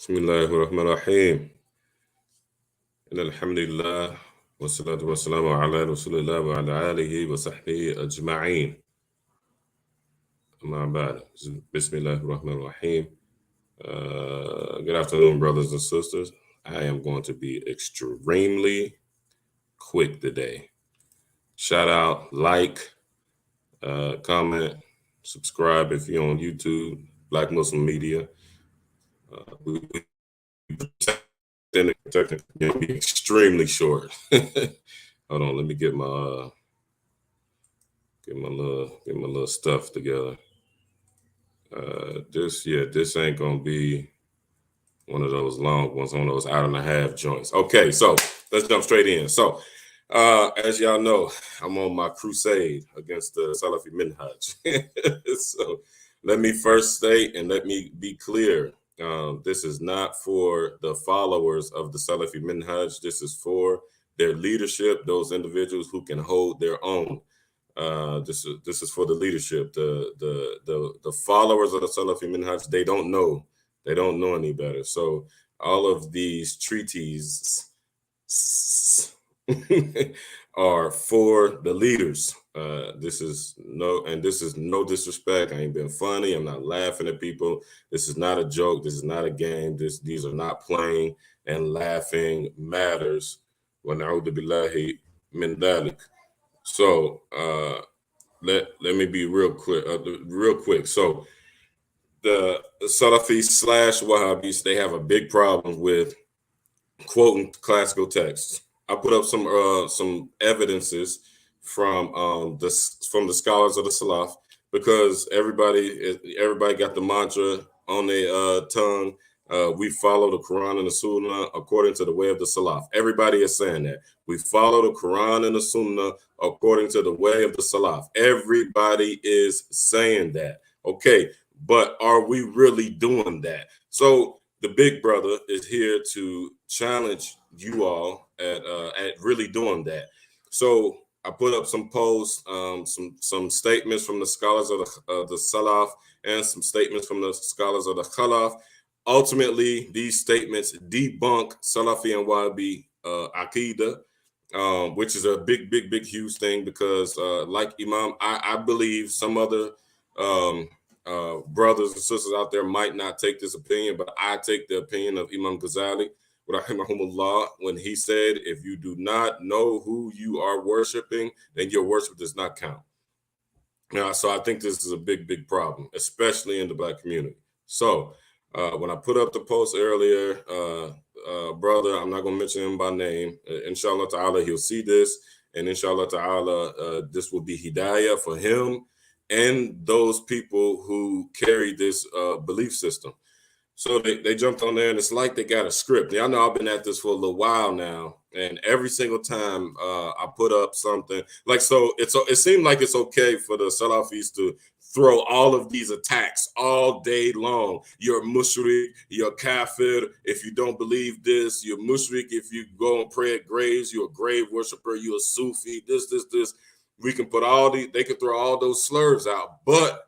Bismillahirrahmanirrahim. Alhamdulillah. Wassalatu wassalamu ala rasulillah wa ala alihi wa sahbihi ajma'een. Amma ba'd. Bismillahirrahmanirrahim. Good afternoon, brothers and sisters. I am going to be extremely quick today. Shout out, like, comment, subscribe if you're on YouTube, Black Muslim Media. We technically be extremely short. Hold on, let me get my little stuff together. This ain't gonna be one of those long ones, one of those hour and a half joints. Okay, so let's jump straight in. So as y'all know, I'm on my crusade against the Salafi Minhaj. So let me first state and let me be clear. This is not for the followers of the Salafi Minhaj. This is for their leadership, those individuals who can hold their own. This is for the leadership. The followers of the Salafi Minhaj, they don't know any better. So all of these treaties are for the leaders. This is no disrespect. I ain't been funny. I'm not laughing at people. This is not a joke. This is not a game. These are not playing and laughing matters. Wa na'udhu billahi min dhalik. So let me be real quick. So the Salafis / Wahhabis, they have a big problem with quoting classical texts. I put up some evidences from the scholars of the Salaf, because everybody got the mantra on their tongue. We follow the Quran and the Sunnah according to the way of the Salaf. Everybody is saying that. We follow the Quran and the Sunnah according to the way of the Salaf. Everybody is saying that. Okay, but are we really doing that? So the big brother is here to challenge you all at really doing that. So I put up some posts, some statements from the scholars of the Salaf and some statements from the scholars of the Khalaf. Ultimately, these statements debunk Salafi and Wahhabi Aqidah, which is a big, huge thing, because like Imam, I believe some other brothers and sisters out there might not take this opinion, but I take the opinion of Imam Ghazali, rahimahumullah, when he said, if you do not know who you are worshiping, then your worship does not count. So I think this is a big problem, especially in the Black community. So when I put up the post earlier, brother, I'm not going to mention him by name. Inshallah ta'ala, he'll see this. And inshallah ta'ala, this will be hidayah for him and those people who carry this belief system. So they jumped on there, and it's like they got a script. Y'all know I've been at this for a little while now, and every single time I put up something, like, so it seemed like it's okay for the Salafis to throw all of these attacks all day long. You're mushrik, you're kafir. If you don't believe this, you're mushrik. If you go and pray at graves, you're a grave worshiper, you're a Sufi, this. We can put they can throw all those slurs out. But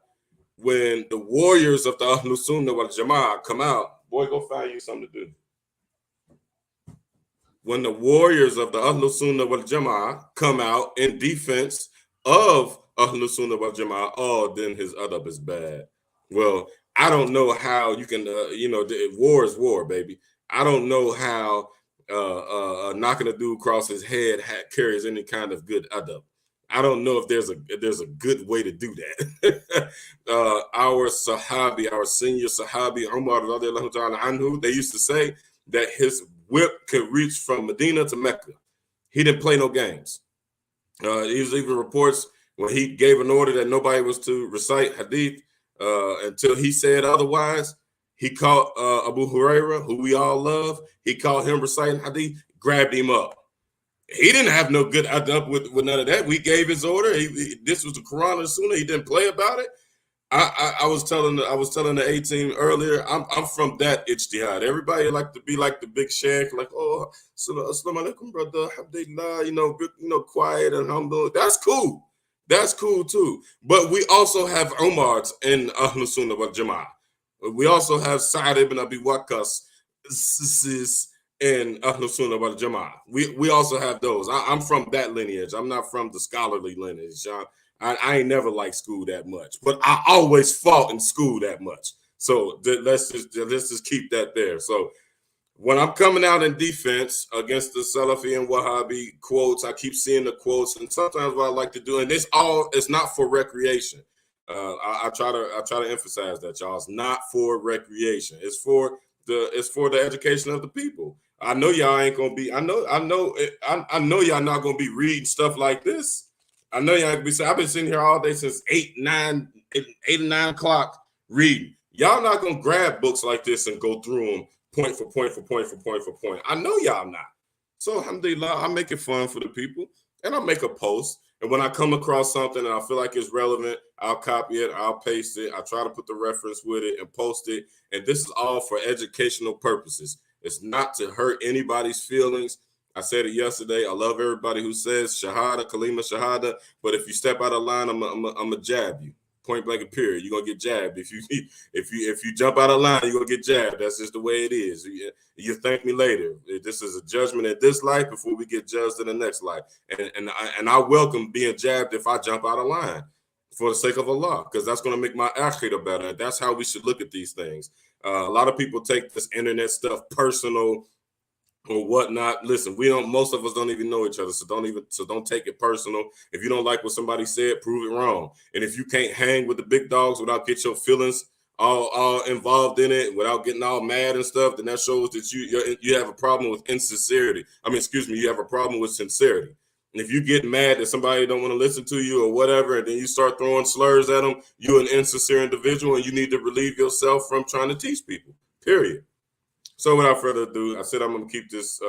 when the warriors of the Ahlul Sunnah wal Jama'ah come out, boy, go find you something to do. When the warriors of the Ahlul Sunnah wal Jama'ah come out in defense of Ahlul Sunnah wal Jama'ah, oh, then his adab is bad. Well, I don't know how you can, war is war, baby. I don't know how knocking a dude across his head carries any kind of good adab. I don't know if there's a good way to do that. Our senior Sahabi, Umar radiallahu ta'ala anhu, they used to say that his whip could reach from Medina to Mecca. He didn't play no games. He was even reports when he gave an order that nobody was to recite hadith until he said otherwise. He caught Abu Huraira, who we all love. He caught him reciting hadith, grabbed him up. He didn't have no good adab with none of that. We gave his order. This was the Quran and Sunnah. He didn't play about it. I was telling the 18 earlier. I'm from that ijtihad. Everybody like to be like the big sheikh, like, oh, assalamu alaikum, brother, alhamdulillah, quiet and humble. That's cool. That's cool too. But we also have Umars in Ahlul Sunnah wal Jama'ah. We also have Sa'ad ibn Abi Waqqas and Ahlus Sunnah wal Jama'ah. We also have those. I'm from that lineage. I'm not from the scholarly lineage. I ain't never liked school that much, but I always fought in school that much. So let's just keep that there. So when I'm coming out in defense against the Salafi and Wahhabi quotes, I keep seeing the quotes, and sometimes what I like to do, and it's not for recreation. I try to emphasize that, y'all. It's not for recreation. It's for the education of the people. I know y'all ain't gonna be. I know y'all not gonna be reading stuff like this. I know y'all gonna be. I've been sitting here all day since 8 and 9 o'clock reading. Y'all not gonna grab books like this and go through them point for point for point for point for point. I know y'all not. So alhamdulillah, I make it fun for the people, and I'll make a post. And when I come across something and I feel like it's relevant, I'll copy it, I'll paste it, I try to put the reference with it and post it. And this is all for educational purposes. It's not to hurt anybody's feelings. I said it yesterday. I love everybody who says Shahada, Kalima Shahada, but if you step out of line, I'm a jab you. Point blank and period. You're gonna get jabbed. If you jump out of line, you're gonna get jabbed. That's just the way it is. You thank me later. This is a judgment in this life before we get judged in the next life. And I welcome being jabbed if I jump out of line for the sake of Allah, because that's gonna make my akhirah better. And that's how we should look at these things. A lot of people take this internet stuff personal or whatnot. Listen, most of us don't even know each other, so don't take it personal. If you don't like what somebody said, prove it wrong. And if you can't hang with the big dogs without get your feelings all involved in it, without getting all mad and stuff, then that shows that you have a problem with insincerity. You have a problem with sincerity. And if you get mad that somebody don't want to listen to you or whatever, and then you start throwing slurs at them, you're an insincere individual, and you need to relieve yourself from trying to teach people, period. So without further ado, I said I'm going to keep this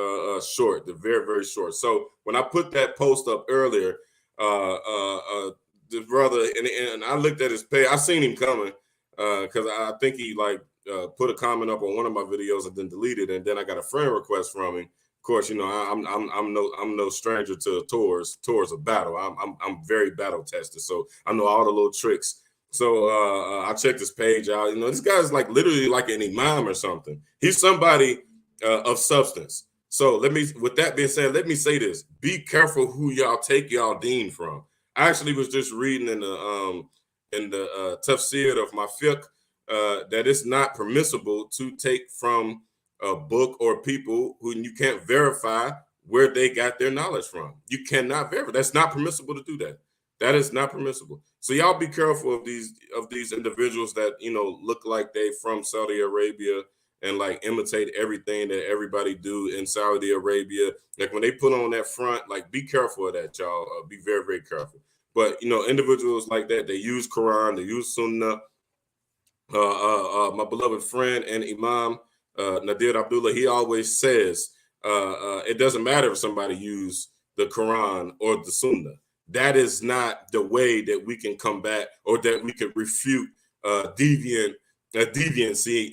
short, very, very short. So when I put that post up earlier, the brother, and I looked at his page, I seen him coming because I think he put a comment up on one of my videos and then deleted it. And then I got a friend request from him. Of course, I'm no stranger to tours of battle. I'm very battle tested, so I know all the little tricks. So I checked his page out. This guy's literally like an imam or something. He's somebody of substance. So with that being said, let me say this: be careful who y'all take y'all deen from. I actually was just reading in the tafsir of my fiqh that it's not permissible to take from a book or people who you can't verify where they got their knowledge from. You cannot verify. That's not permissible to do that. That is not permissible. So y'all be careful of these individuals that look like they from Saudi Arabia and imitate everything that everybody do in Saudi Arabia. When they put on that front, be careful of that, y'all. Be very, very careful. But individuals like that, they use Quran, they use Sunnah. My beloved friend and Imam Nadir Abdullah, he always says it doesn't matter if somebody use the Quran or the Sunnah. That is not the way that we can combat or that we can refute deviancy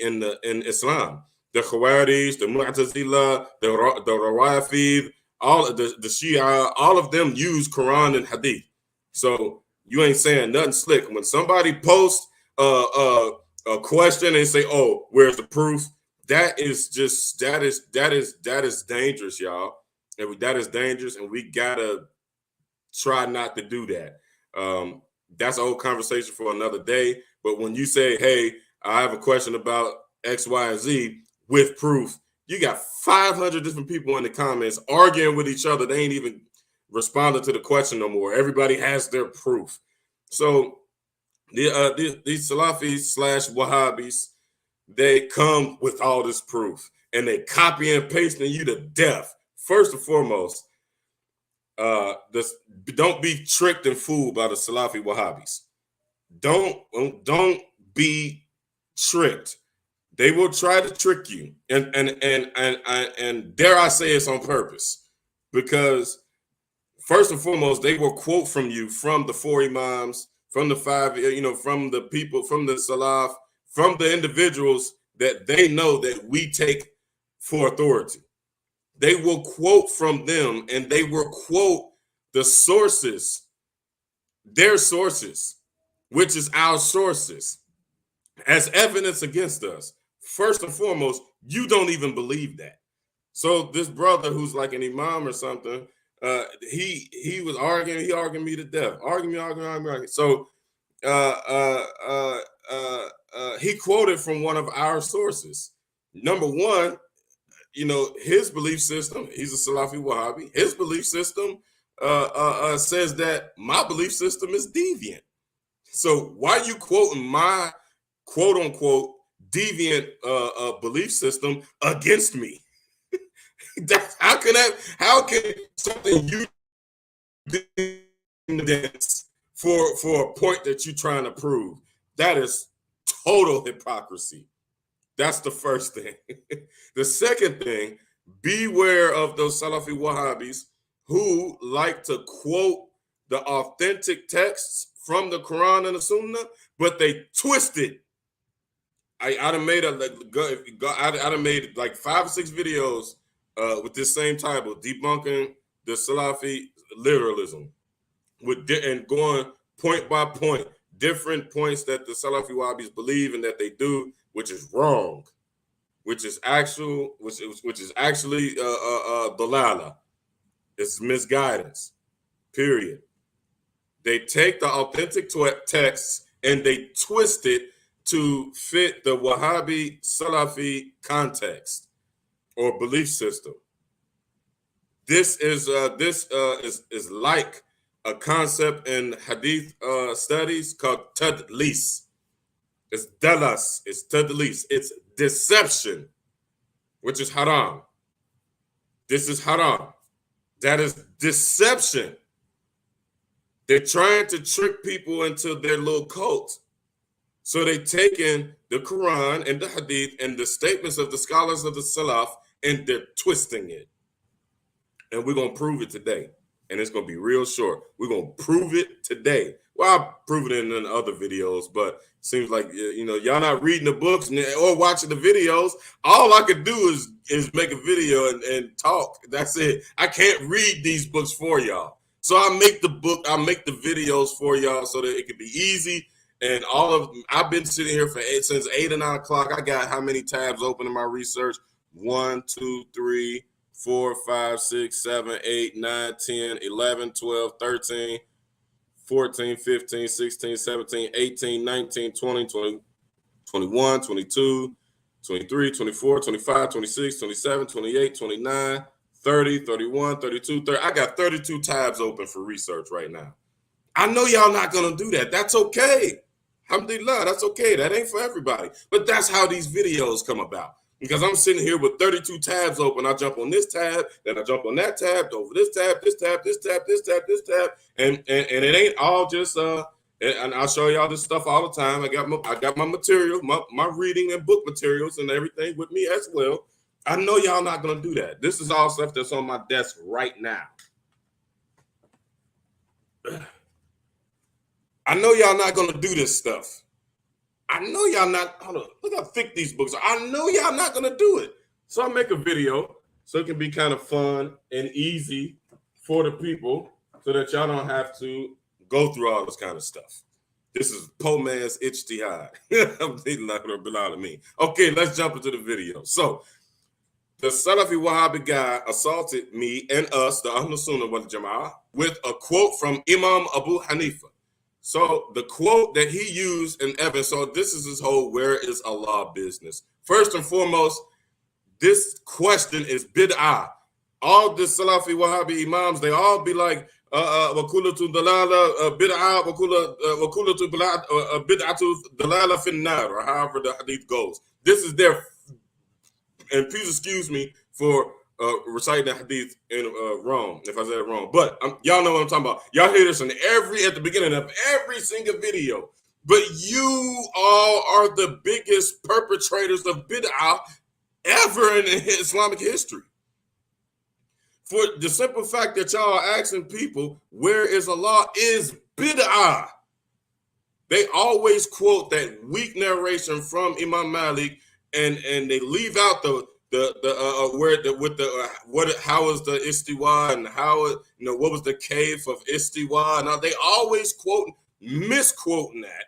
in Islam. The Khawarijs, the Mu'tazila, the Rawafid, all of the Shia, all of them use Quran and Hadith. So you ain't saying nothing slick. When somebody posts a question and say, "Oh, where's the proof?" That is dangerous, y'all. And that is dangerous, and we gotta try not to do that. That's a whole conversation for another day. But when you say, "Hey, I have a question about X, Y, and Z," with proof, you got 500 different people in the comments arguing with each other. They ain't even responding to the question no more. Everybody has their proof. So these Salafis / Wahhabis, they come with all this proof and they copy and pasting you to death. First and foremost, don't be tricked and fooled by the Salafi Wahhabis. Don't be tricked. They will try to trick you, and dare I say it's on purpose, because first and foremost, they will quote from you from the four imams, from the five, from the people, from the Salaf, from the individuals that they know that we take for authority. They will quote from them, and they will quote the sources, their sources, which is our sources, as evidence against us. First and foremost, You don't even believe that. So this brother who's like an imam or something, he was arguing, he argued me to death, arguing. So he quoted from one of our sources. Number one, his belief system, he's a Salafi Wahhabi. His belief system says that my belief system is deviant. So why are you quoting my quote unquote deviant belief system against me? How can something you for a point that you're trying to prove? That is total hypocrisy. That's the first thing. The second thing, beware of those Salafi Wahhabis who like to quote the authentic texts from the Quran and the Sunnah, but they twist it. I done made like 5 or 6 videos with this same title, debunking the Salafi literalism, and going point by point, different points that the Salafi Wahhabis believe and that they do, which is wrong, which is actually dalala. It's misguidance. Period. They take the authentic texts and they twist it to fit the Wahhabi Salafi context or belief system. This is like a concept in Hadith studies called tadlis. It's dalas. It's tadlis. It's deception, which is haram. This is haram. That is deception. They're trying to trick people into their little cult. So they take in the Quran and the Hadith and the statements of the scholars of the Salaf, and they're twisting it. And we're going to prove it today. And it's going to be real short. We're going to prove it today. Well, I'll prove it in other videos, but it seems like, y'all not reading the books or watching the videos. All I could do is make a video and talk. That's it. I can't read these books for y'all. So I make the videos for y'all so that it can be easy. And I've been sitting here since 8 or 9 o'clock. I got how many tabs open in my research? 1, 2, 3, 4, 5, 6, 7, 8, 9, 10, 11, 12, 13, 14, 15, 16, 17, 18, 19, 20, 21, 22, 23, 24, 25, 26, 27, 28, 29, 30, 31, 32, 30. I got 32 tabs open for research right now. I know y'all not going to do that. That's okay. Alhamdulillah, that's okay. That ain't for everybody. But that's how these videos come about. Because I'm sitting here with 32 tabs open. I jump on this tab, then I jump on that tab, over this tab, this tab, this tab, this tab, this tab. And it ain't all just and I'll show y'all this stuff all the time. I got my material, my reading and book materials and everything with me as well. I know y'all not gonna do that. This is all stuff that's on my desk right now. I know y'all not gonna do this stuff. I know y'all not. Hold on, look how thick these books are. I know y'all not gonna do it. So I make a video so it can be kind of fun and easy for the people, so that y'all don't have to go through all this kind of stuff. This is po man's ijtihad. Okay, let's jump into the video. So the Salafi Wahhabi guy assaulted me and us, the Ahlul Sunnah wal Jama'ah, with a quote from Imam Abu Hanifa. So the quote that he used in Evan, so this is his whole where is Allah business. First and foremost, this question is bid'ah. All the Salafi Wahhabi imams, they all be like, wakulatu dalala bid'ah, wakulatu bid'atu dalala finnar, or however the hadith goes. This is their, and please excuse me for reciting the hadith in wrong, if I said it wrong. But y'all know what I'm talking about. Y'all hear this at the beginning of every single video. But you all are the biggest perpetrators of bid'ah ever in Islamic history. For the simple fact that y'all are asking people, where is Allah, is bid'ah. They always quote that weak narration from Imam Malik, and they leave out how is the istiwa, and what was the cave of istiwa. Now they always misquoting that.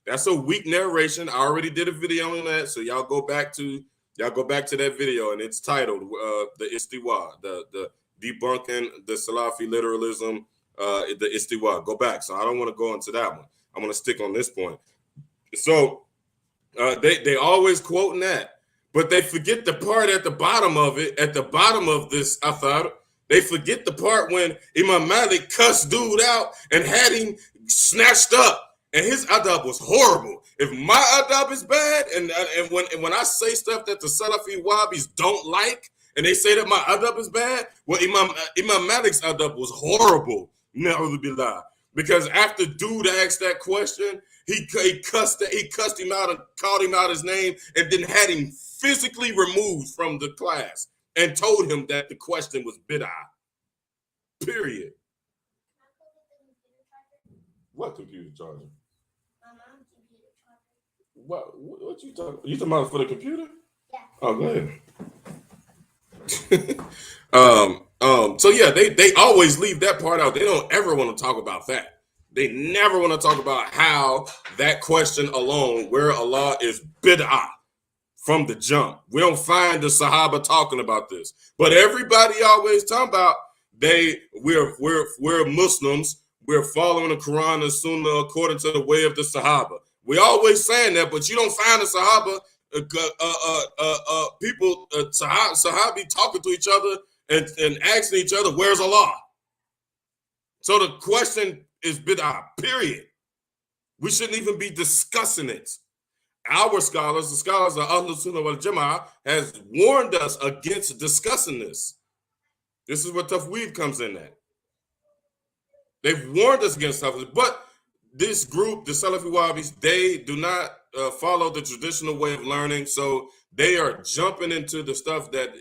That's a weak narration. I already did a video on that, so y'all go back to Y'all go back to that video, and it's titled the Istiwa, the Debunking the Salafi Literalism, the Istiwa. Go back. So I don't want to go into that one. I'm going to stick on this point. So they always quoting that, but they forget the part at the bottom of it, at the bottom of this athar. They forget the part when Imam Malik cussed dude out and had him snatched up. And his adab was horrible. If my adab is bad, and when I say stuff that the Salafi Wahhabis don't like, and they say that my adab is bad, well, Imam Malik's adab was horrible. Na'udhu because after dude asked that question, he cussed him out and called him out his name, and then had him physically removed from the class and told him that the question was bid'ah. Period. What computer charger? What you talking? You talking about for the computer? Yeah. Oh, go ahead. So yeah, they always leave that part out. They don't ever want to talk about that. They never want to talk about how that question alone, where Allah is bid'ah from the jump. We don't find the Sahaba talking about this, but everybody always talking about we're Muslims. We're following the Quran and Sunnah according to the way of the Sahaba. We always saying that, but you don't find the Sahaba people Sahabi talking to each other and asking each other, "Where's Allah?" So the question is bid'ah. Period. We shouldn't even be discussing it. Our scholars, the scholars of Ahlus Sunnah wal Jama'ah, has warned us against discussing this. This is where tafweed comes in at. They've warned us against tafweed, but this group, the Salafi Wahhabis, they do not follow the traditional way of learning, so they are jumping into the stuff that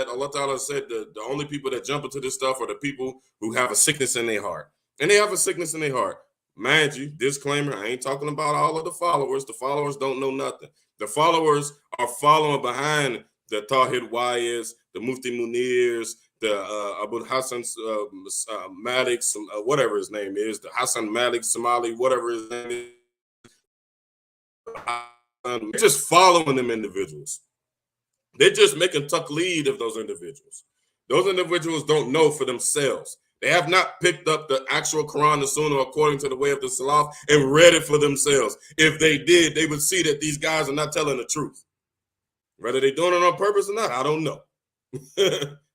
Allah Ta'ala said the only people that jump into this stuff are the people who have a sickness in their heart. And they have a sickness in their heart. Mind you, disclaimer, I ain't talking about all of the followers. The followers don't know nothing. The followers are following behind the Tawhid Wayas, the Mufti Munirs, the Abu Hassan Malik, whatever his name is, the Hassan Malik Somali, whatever his name is. They're just following them individuals. They're just making taqleed of those individuals. Those individuals don't know for themselves. They have not picked up the actual Quran and Sunnah according to the way of the Salaf and read it for themselves. If they did, they would see that these guys are not telling the truth. Whether they're doing it on purpose or not, I don't know.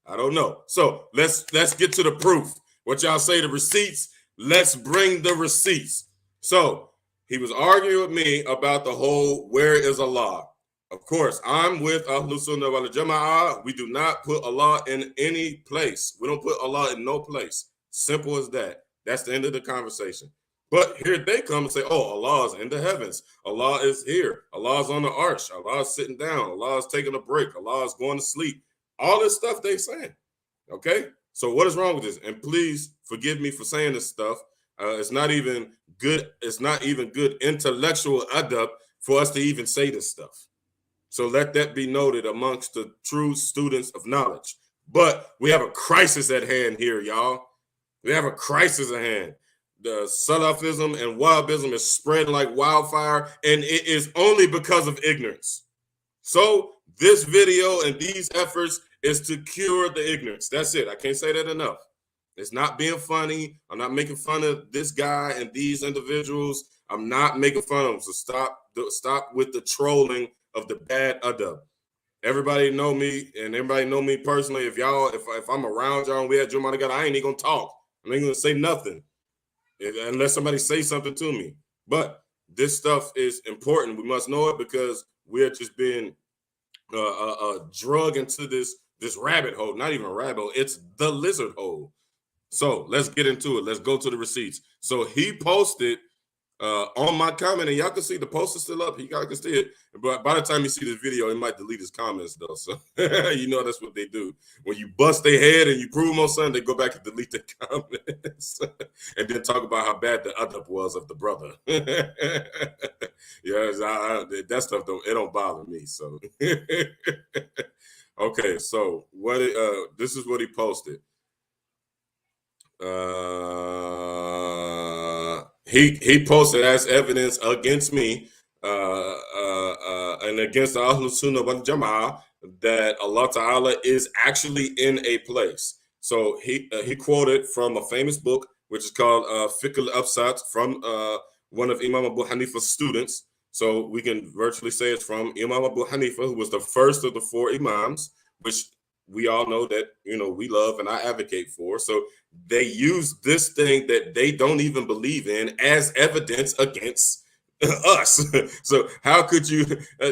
I don't know. So let's get to the proof. What y'all say, the receipts? Let's bring the receipts. So he was arguing with me about the whole where is Allah. Of course, I'm with Ahlus Sunnah wal Jama'ah. We do not put Allah in any place. We don't put Allah in no place. Simple as that. That's the end of the conversation. But here they come and say, oh, Allah is in the heavens. Allah is here. Allah is on the arch. Allah is sitting down. Allah is taking a break. Allah is going to sleep. All this stuff they saying. Okay? So what is wrong with this? And please forgive me for saying this stuff. It's not even good. It's not even good intellectual adab for us to even say this stuff. So let that be noted amongst the true students of knowledge. But we have a crisis at hand here, y'all. We have a crisis at hand. The Salafism and Wahhabism is spreading like wildfire, and it is only because of ignorance. So this video and these efforts is to cure the ignorance. That's it. I can't say that enough. It's not being funny. I'm not making fun of this guy and these individuals. I'm not making fun of them. So stop with the trolling of the bad adab. Everybody know me, and everybody know me personally. If I'm around y'all and we had Jumma together, I ain't even gonna talk. I ain't gonna say nothing unless somebody say something to me. But this stuff is important. We must know it because we're just being drug into this rabbit hole. Not even a rabbit hole. It's the lizard hole. So let's get into it. Let's go to the receipts. So he posted on my comment, and y'all can see the post is still up. Y'all can see it. But by the time you see this video, he might delete his comments, though. So you know that's what they do. When you bust their head and you prove them on something, they go back and delete the comments and then talk about how bad the adab was of the brother. Yeah, that stuff don't bother me. So okay, so this is what he posted. He posted as evidence against me and against the Ahlus Sunnah wal Jama'ah that Allah Ta'ala is actually in a place. So he quoted from a famous book, which is called Fiqh al-Absat, from one of Imam Abu Hanifa's students. So we can virtually say it's from Imam Abu Hanifa, who was the first of the four Imams, which we all know that, we love and I advocate for. So they use this thing that they don't even believe in as evidence against us. So how could you?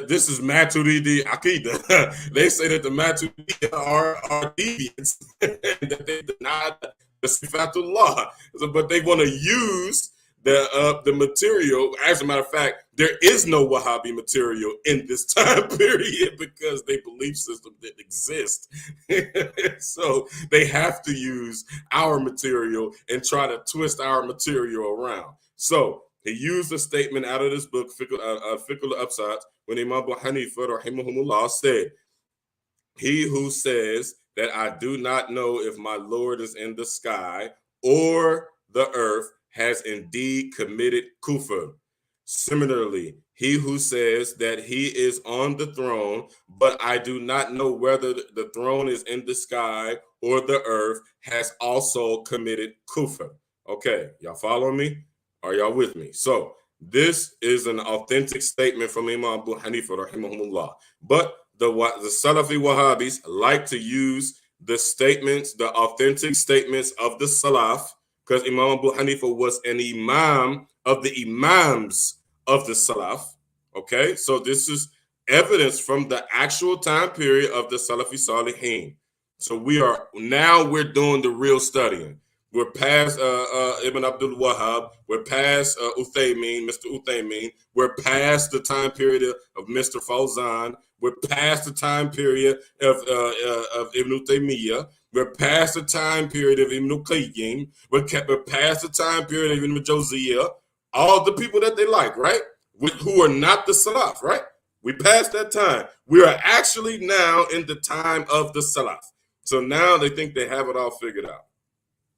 This is Maturidi Akida. They say that the Maturidi are deviants and that they deny the Sifatullah. So, but they want to use the material. As a matter of fact, there is no Wahhabi material in this time period because they belief system didn't exist. So they have to use our material and try to twist our material around. So he used a statement out of this book, Fiqh al-Absat, when Imam Abu Hanifa, rahimahumullah, said, "He who says that I do not know if my Lord is in the sky or the earth has indeed committed kufr. Similarly, he who says that he is on the throne, but I do not know whether the throne is in the sky or the earth, has also committed kufr." Okay, y'all follow me? Are y'all with me? So this is an authentic statement from Imam Abu Hanifa, rahimahumullah. But the Salafi Wahhabis like to use the statements, the authentic statements of the Salaf, because Imam Abu Hanifa was an imam of the imams of the Salaf. Okay, so this is evidence from the actual time period of the Salafi Salihin. So we're doing the real studying. We're past Ibn Abdul Wahhab. We're past Mr. Uthaymeen. We're past the time period of Mr. Fawzan. We're past the time period of Ibn Taymiyyah. We're past the time period of Ibn Qayyim. We're past the time period of Ibn Jawziyah. All the people that they like, right? Who are not the Salaf, right? We passed that time. We are actually now in the time of the Salaf. So now they think they have it all figured out.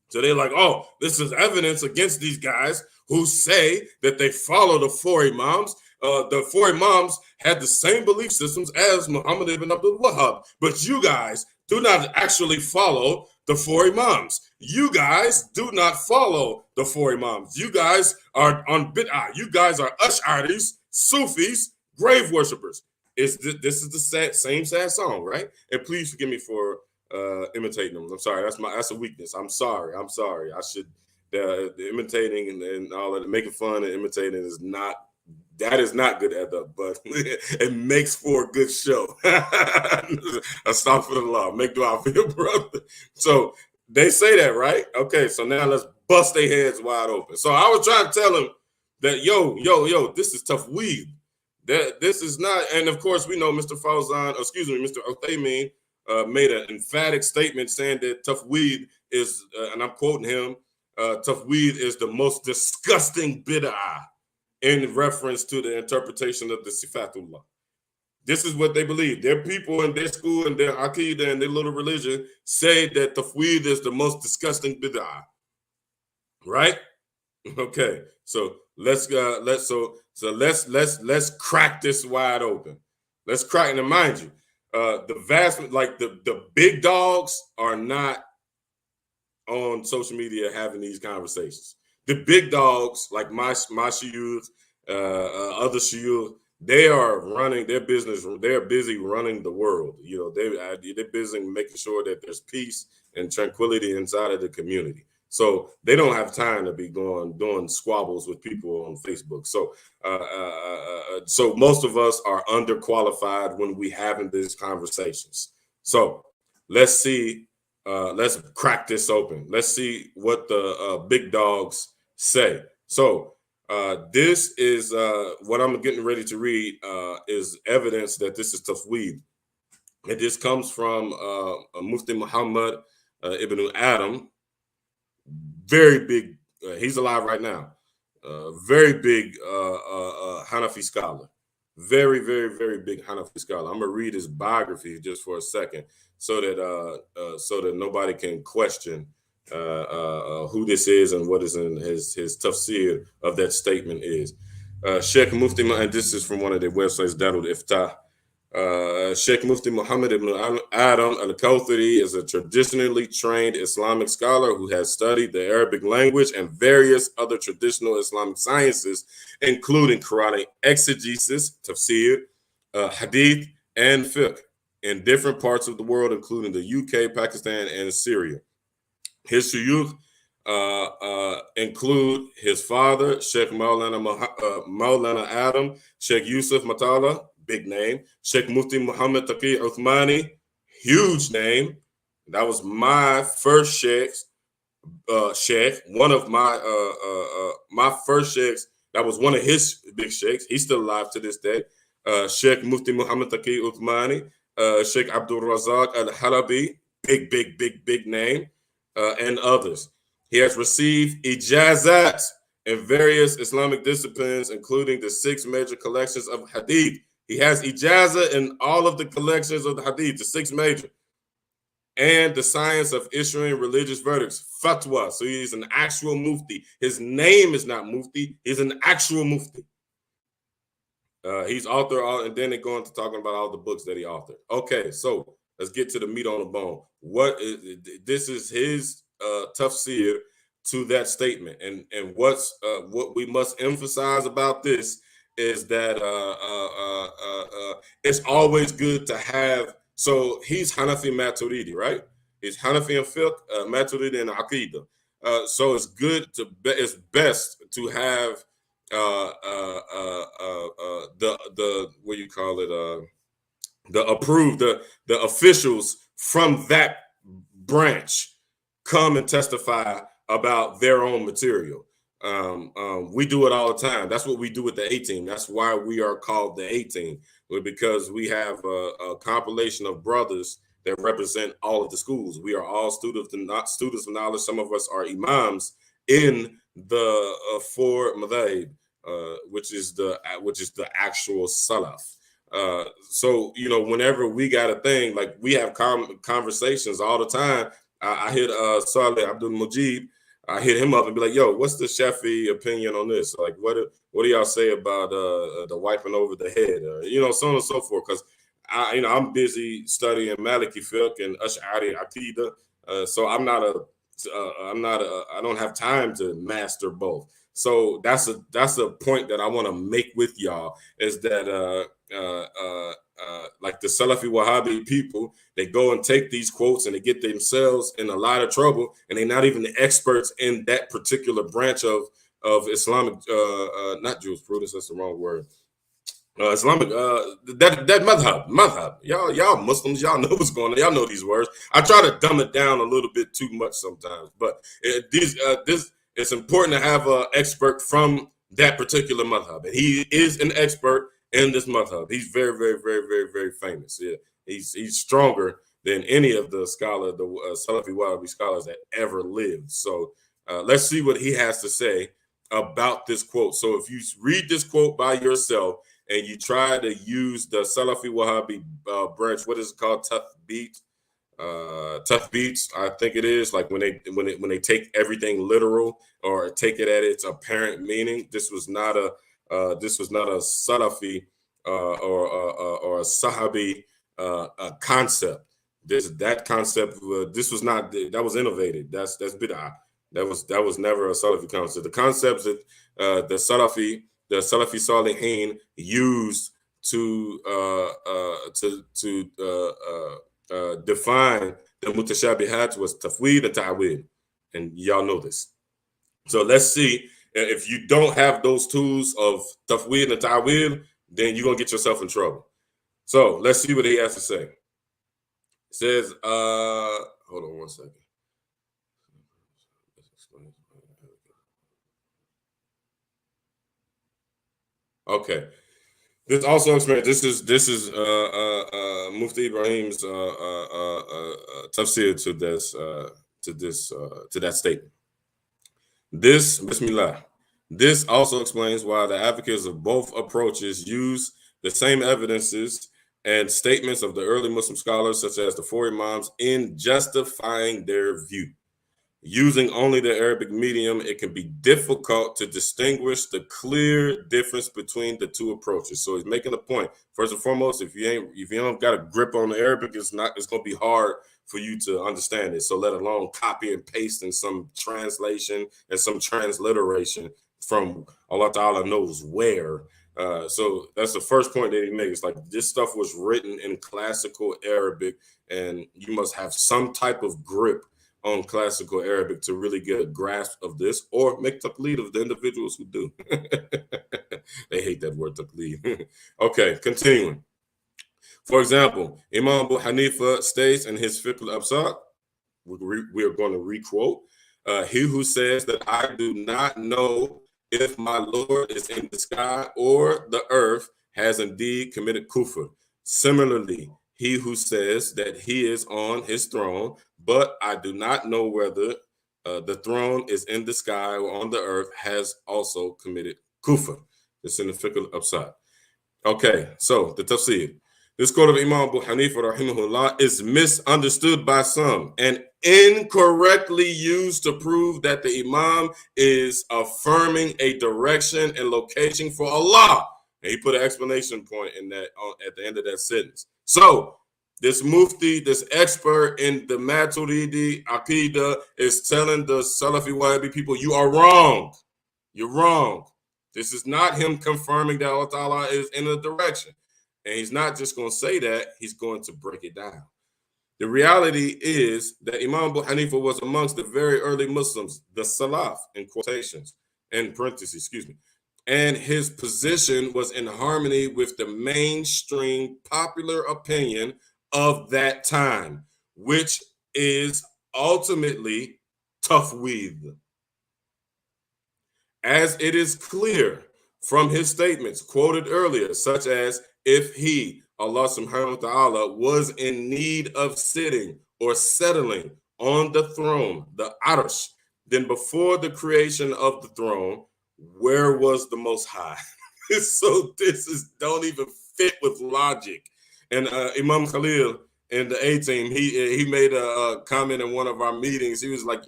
So they're like, oh, this is evidence against these guys who say that they follow the four Imams. The four Imams had the same belief systems as Muhammad ibn Abdul Wahhab. But you guys do not actually follow the four Imams. You guys do not follow the four Imams. You guys are on bid'ah. You guys are Ash'aris, Sufis, grave worshippers. This is the same sad song, right? And please forgive me for imitating them. I'm sorry. That's a weakness. I'm sorry. I should the imitating and all that, making fun and imitating is not good at that, but it makes for a good show. Astaghfirullah. Make dua for your brother. So they say that, right? Okay, so now let's bust their heads wide open. So I was trying to tell them that yo, this is tafweed. This is not, and of course we know Mr. Mr. Uthaymeen made an emphatic statement saying that tafweed is, and I'm quoting him, tafweed is the most disgusting bid'ah in reference to the interpretation of the Sifatullah. This is what they believe. Their people in their school and their Aqidah and their little religion say that tafweed is the most disgusting bid'ah. Right? Okay. So let's crack this wide open. Let's crack, and mind you, the big dogs are not on social media having these conversations. The big dogs, like my shuyukh, other shuyukh, they are running their business. They're busy running the world. They're busy making sure that there's peace and tranquility inside of the community. So they don't have time to be doing squabbles with people on Facebook. So so most of us are underqualified when we having these conversations. So let's see. Let's crack this open. Let's see what the big dogs say. So this is what I'm getting ready to read is evidence that this is tafweed. And this comes from Mufti Muhammad ibn Adam. Very big, he's alive right now. Very big Hanafi scholar. Very, very, very big Hanafi scholar. I'm gonna read his biography just for a second, so that nobody can question who this is and what is in his tafsir of that statement is. Sheikh Mufti, and this is from one of their websites, Darul Iftah. Sheikh Mufti Muhammad ibn Adam al-Kawthari is a traditionally trained Islamic scholar who has studied the Arabic language and various other traditional Islamic sciences, including Quranic exegesis, tafsir, hadith, and fiqh in different parts of the world, including the UK, Pakistan, and Syria. His shuyukh include his father, Sheikh Maulana Adam, Sheikh Yusuf Matala, big name, Sheikh Mufti Muhammad Taqi Uthmani, huge name. That was my first sheikh, one of my first sheikhs. That was one of his big sheikhs. He's still alive to this day. Sheikh Mufti Muhammad Taqi Uthmani, Sheikh Abdul Razak Al Halabi, big name, and others. He has received ijazat in various Islamic disciplines, including the 6 major collections of hadith. He has ijazah in all of the collections of the hadith, the 6 major, and the science of issuing religious verdicts, fatwa. So he's an actual mufti. His name is not mufti, he's an actual mufti. He's author, and then they go into talking about all the books that he authored. Okay, so let's get to the meat on the bone. This is his tafsir to that statement, and what we must emphasize about this is that it's always good to have. So he's Hanafi Maturidi, right? He's Hanafi and fiqh, Maturidi and Aqidah. So it's good it's best to have the what you call it, the approved, the officials from that branch come and testify about their own material. We do it all the time. That's what we do with the 18. That's why we are called the 18, because we have a compilation of brothers that represent all of the schools. We are all students of knowledge. Some of us are imams in the 4 madhab, which is the actual salaf. So whenever we got a thing, like we have conversations all the time. I hit Saleh Abdul Mujib. I hit him up and be like, "Yo, what's the Shafi opinion on this? Like, what do y'all say about the wiping over the head? So on and so forth." Because I'm busy studying Maliki fiqh and Ash'ari Aqidah, so I don't have time to master both. So that's a point that I want to make with y'all, is that like the Salafi Wahhabi people, they go and take these quotes and they get themselves in a lot of trouble, and they're not even the experts in that particular branch of Islamic, not jurisprudence, that's the wrong word. Islamic, that madhab. Y'all Muslims, y'all know what's going on. Y'all know these words. I try to dumb it down a little bit too much sometimes, but it's important to have an expert from that particular madhab, and he is an expert in this madhab. He's very, very, very, very, very famous. Yeah, he's stronger than any of the Salafi Wahhabi scholars that ever lived. So let's see what he has to say about this quote. So if you read this quote by yourself and you try to use the Salafi Wahhabi branch, what is it called? Tough beats, I think it is, like when they take everything literal or take it at its apparent meaning. This was not a Salafi or a Sahabi concept. That concept this was not, that was innovated. That's bid'ah. That was never a Salafi concept. The concepts that the Salafi Salihin used to define the mutashabihat was tafweed and ta'wil, and y'all know this. So let's see, if you don't have those tools of tafweed and ta'wil, then you're gonna get yourself in trouble. So let's see what he has to say. It says, hold on one second. Okay. This also explains. This is Mufti Ibrahim's tafsir to that statement. This Bismillah. This also explains why the advocates of both approaches use the same evidences and statements of the early Muslim scholars, such as the 4 Imams, in justifying their view. Using only the Arabic medium, it can be difficult to distinguish the clear difference between the two approaches. So he's making a point. First and foremost, if you don't got a grip on the Arabic, it's gonna be hard for you to understand it. So let alone copy and paste in some translation and some transliteration from Allah Ta'ala knows where. So that's the first point that he makes. Like, this stuff was written in classical Arabic, and you must have some type of grip on classical Arabic to really get a grasp of this, or make taqleed of the individuals who do. They hate that word taqleed. Okay, continuing. For example, Imam Abu Hanifa states in his Fiqh al-Absar, we are going to requote, he who says that I do not know if my Lord is in the sky or the earth has indeed committed kufr. Similarly, he who says that he is on his throne, but I do not know whether the throne is in the sky or on the earth, has also committed kufr. It's in the Fiqh al-Absar. Okay, so the tafsir. This quote of Imam Abu Hanifa rahimahullah is misunderstood by some and incorrectly used to prove that the Imam is affirming a direction and location for Allah. And he put an explanation point in that at the end of that sentence. So this mufti, this expert in the Maturidi Aqidah, is telling the Salafi Wahhabi people, you are wrong. You're wrong. This is not him confirming that Allah Ta'ala is in a direction. And he's not just going to say that, he's going to break it down. The reality is that Imam Abu Hanifa was amongst the very early Muslims, the Salaf, in quotations, in parentheses, excuse me. And his position was in harmony with the mainstream popular opinion of that time, which is ultimately tafweed. As it is clear from his statements quoted earlier, such as, if he, Allah subhanahu wa ta'ala, was in need of sitting or settling on the throne, the arsh, then before the creation of the throne, where was the Most High? So this don't even fit with logic. And Imam Khalil in the A-team, he made a comment in one of our meetings. He was like,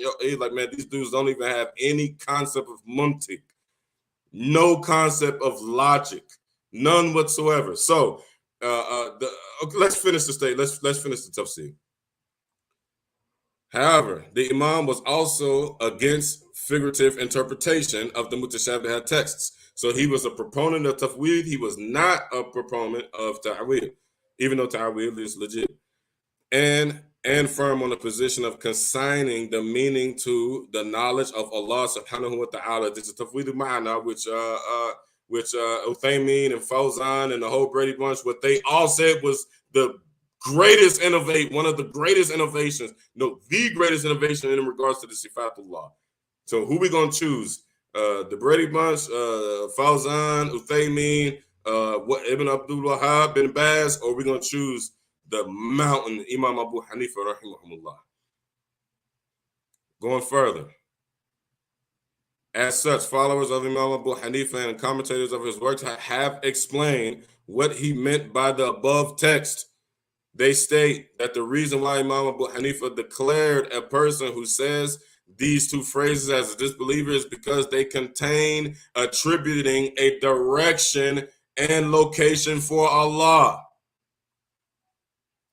man, these dudes don't even have any concept of muntik, no concept of logic. None whatsoever. So let's finish the state. Let's finish the tafsir. However, the Imam was also against figurative interpretation of the mutashabihat texts. So he was a proponent of tafweed. He was not a proponent of ta'wil, even though ta'wil is legit. And firm on the position of consigning the meaning to the knowledge of Allah subhanahu wa ta'ala. This is tafweed al-ma'na, which Uthaymin and Fawzan and the whole Brady bunch, what they all said was the greatest one of the greatest innovations, the greatest innovation in regards to the Sifatullah. So who we gonna choose? The Brady bunch, Fawzan, Uthaymin, Ibn Abdul Wahhab, bin Baz, or we gonna choose the mountain, Imam Abu Hanifa rahimahullah? Going further. As such, followers of Imam Abu Hanifa and commentators of his works have explained what he meant by the above text. They state that the reason why Imam Abu Hanifa declared a person who says these two phrases as a disbeliever is because they contain attributing a direction and location for Allah.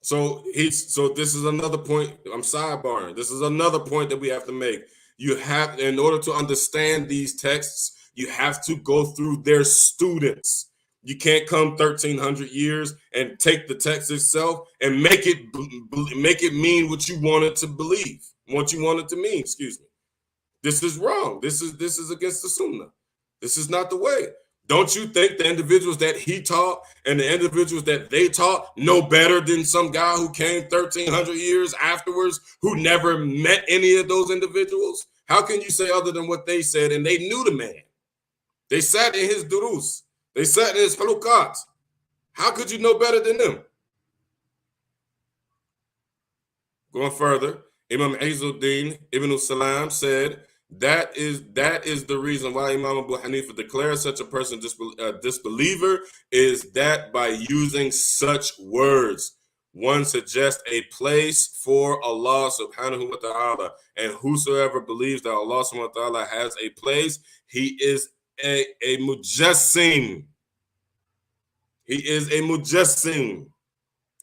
So this is another point. I'm sidebarring. This is another point that we have to make. You have, in order to understand these texts, you have to go through their students. You can't come 1,300 years and take the text itself and make it mean what you want it to believe, what you want it to mean. Excuse me. This is wrong. This is against the Sunnah. This is not the way. Don't you think the individuals that he taught and the individuals that they taught know better than some guy who came 1,300 years afterwards who never met any of those individuals? How can you say other than what they said? And they knew the man. They sat in his durus. They sat in his halukat. How could you know better than them? Going further, Imam Izzuddin Ibn Salam said, that is the reason why Imam Abu Hanifa declares such a person disbeliever, is that by using such words, one suggests a place for Allah subhanahu wa ta'ala. And whosoever believes that Allah subhanahu wa ta'ala has a place, he is a mujassim. He is a mujassim,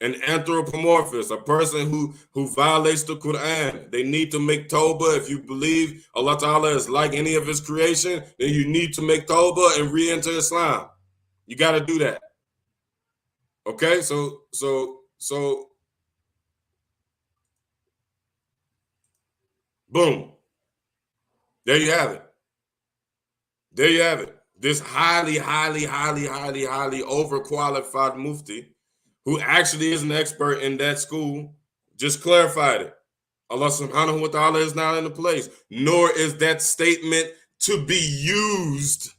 an anthropomorphist, a person who violates the Quran. They need to make tawbah. If you believe Allah Ta'ala is like any of his creation, then you need to make tawbah and re-enter Islam. You got to do that. Okay, so boom. There you have it. There you have it. This highly overqualified mufti, who actually is an expert in that school, just clarified it. Allah subhanahu wa ta'ala is not in the place, nor is that statement to be used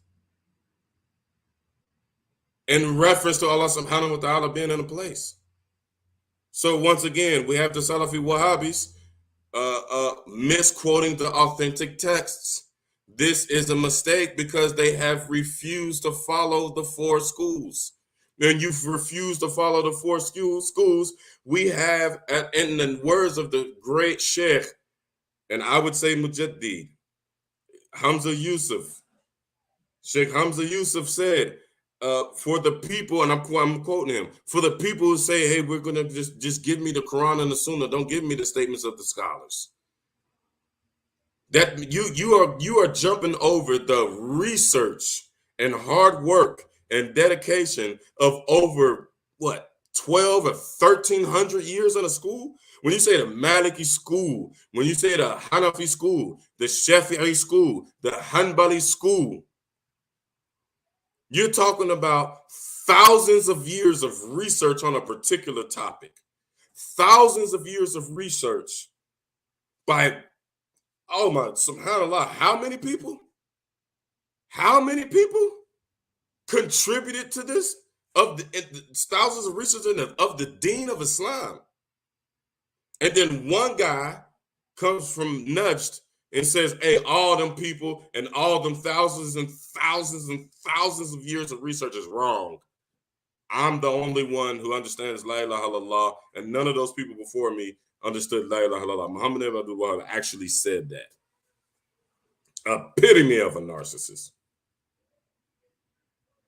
in reference to Allah subhanahu wa ta'ala being in a place. So once again, we have the Salafi Wahhabis misquoting the authentic texts. This is a mistake because they have refused to follow the four schools. When you've refused to follow the four schools, we have, in the words of the great Sheikh, and I would say Mujaddid, Hamza Yusuf, Sheikh Hamza Yusuf said, for the people, and I'm quoting him, for the people who say, hey, we're going to just give me the Quran and the Sunnah, don't give me the statements of the scholars. That you are jumping over the research and hard work and dedication of over, 12 or 1,300 years in a school? When you say the Maliki school, when you say the Hanafi school, the Shafi'i school, the Hanbali school, you're talking about thousands of years of research on a particular topic. Thousands of years of research by, oh my, subhanAllah, how many people? How many people contributed to this? Of the thousands of research of the Deen of Islam. And then one guy comes from nudged and says, hey, all them people and all them thousands and thousands and thousands of years of research is wrong. I'm the only one who understands La ilaha illallah, and none of those people before me understood La ilaha illallah. Muhammad ibn Abdul Wahhab actually said that. Epitome of a narcissist.